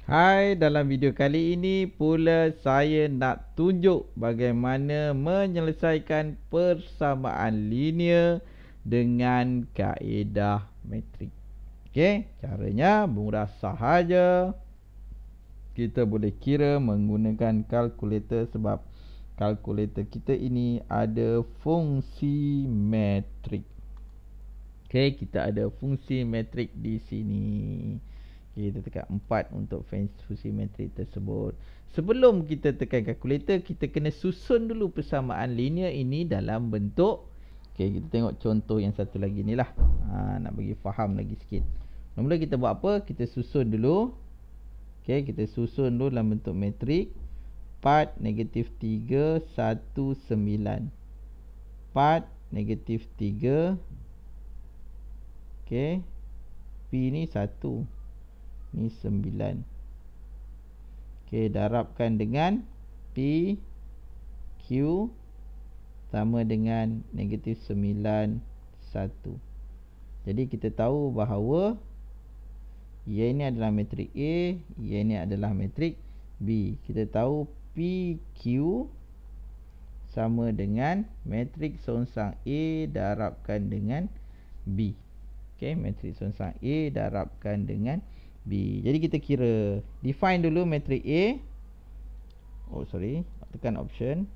Hai, dalam video kali ini pula saya nak tunjuk bagaimana menyelesaikan persamaan linear dengan kaedah metrik. Okey, caranya mudah sahaja. Kita boleh kira menggunakan kalkulator sebab kalkulator kita ini ada fungsi metrik. Okey, kita ada fungsi metrik di sini. Kita tekan 4 untuk fungsi metrik tersebut. Sebelum kita tekan kalkulator, kita kena susun dulu persamaan linear ini dalam bentuk. Okey, kita tengok contoh yang satu lagi ni lah. Nak bagi faham lagi sikit. Mula-mula kita buat apa? Kita susun dulu. Okey, kita susun dulu dalam bentuk metrik. 4, -3, 1, 9. 4, -3. Okey, P ni 1. Ni 9. Okey, darabkan dengan P Q sama dengan -9 1. Jadi kita tahu bahawa ia ini adalah metrik A, ia ini adalah metrik B. Kita tahu PQ sama dengan metrik songsang A darabkan dengan B. Okey, metrik songsang A darabkan dengan B. Jadi kita kira, define dulu metrik A. Tekan option.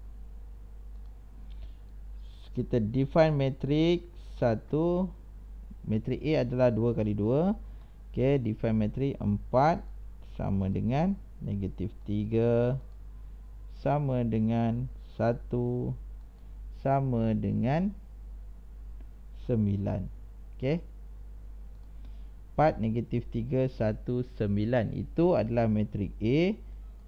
Kita define metrik 1. Metrik A adalah 2 kali 2. Okey, define metrik 4 sama dengan -3 sama dengan 1 sama dengan 9. Okey, 4, -3, 1, 9. Itu adalah metrik A.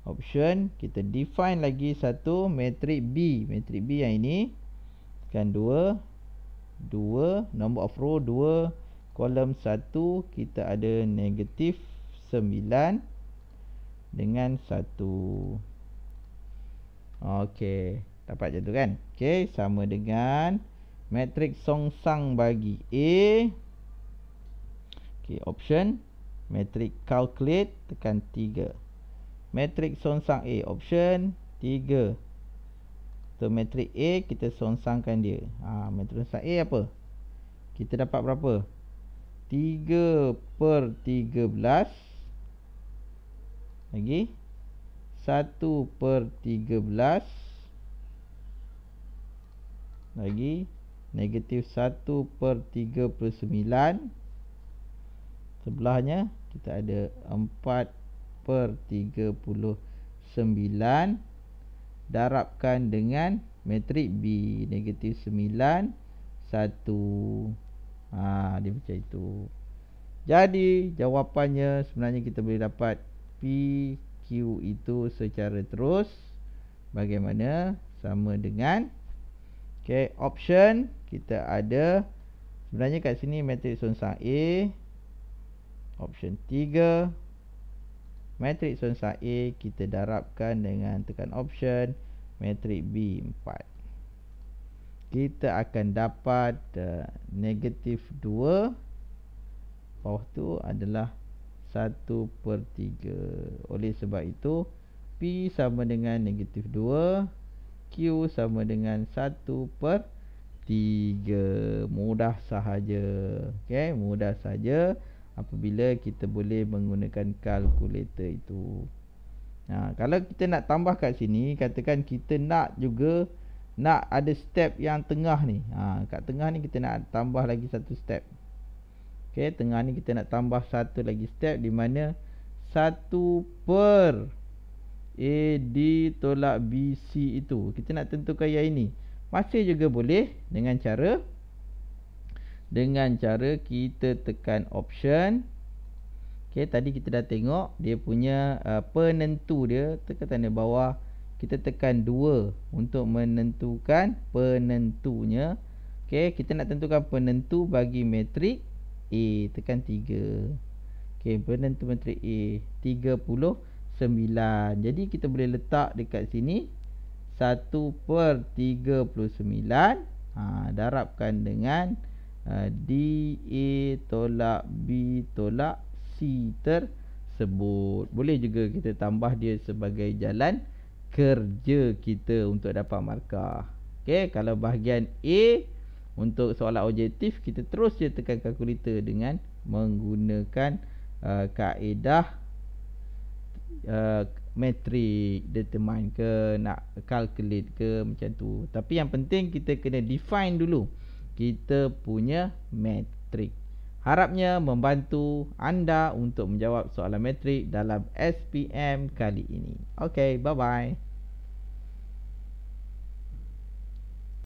Option, kita define lagi satu metrik B. Metrik B yang ini, tekan 2, number of row 2, kolom 1, kita ada -9 dengan 1. Okey, dapat je tu kan? Okey, sama dengan metrik songsang bagi A. Option, metrik calculate, tekan 3. Metrik songsang A, option 3. Untuk metrik A, kita songsangkan dia. Metrik songsang A apa? Kita dapat berapa? 3/13 lagi 1/13 lagi -1/39. Sebelahnya kita ada 4/39 darabkan dengan metrik B, -9 1. Dia macam itu. Jadi jawapannya sebenarnya kita boleh dapat PQ itu secara terus. Bagaimana? Sama dengan option kita ada, sebenarnya kat sini metrik songsang A, option 3. Metrik songsang A kita darabkan dengan tekan option metrik B 4. Kita akan dapat -2. Bawah tu adalah 1/3. Oleh sebab itu P sama dengan -2, Q sama dengan 1/3. Mudah sahaja. Okey, mudah saja apabila kita boleh menggunakan kalkulator itu. Kalau kita nak tambah kat sini, katakan kita nak ada step yang tengah ni. Kat tengah ni kita nak tambah lagi satu step. Okey, tengah ni kita nak tambah satu lagi step, di mana 1/AD tolak BC itu. Kita nak tentukan yang ini. Masih juga boleh dengan cara kita tekan option. Okey, tadi kita dah tengok dia punya penentu dia, tekan tanda bawah. Kita tekan 2 untuk menentukan penentunya. Okey, kita nak tentukan penentu bagi metrik A, tekan 3. Okey, penentu metrik A 39. Jadi kita boleh letak dekat sini 1/39 darabkan dengan DA tolak B tolak C tersebut. tersebut. Boleh juga kita tambah dia sebagai jalan kerja kita untuk dapat markah. Okey, kalau bahagian A untuk soalan objektif, kita terus je tekan kalkulator dengan menggunakan kaedah metrik, determine ke, nak calculate ke, macam tu. Tapi yang penting kita kena define dulu kita punya metrik. Harapnya membantu anda untuk menjawab soalan metrik dalam SPM kali ini. Okay, bye-bye.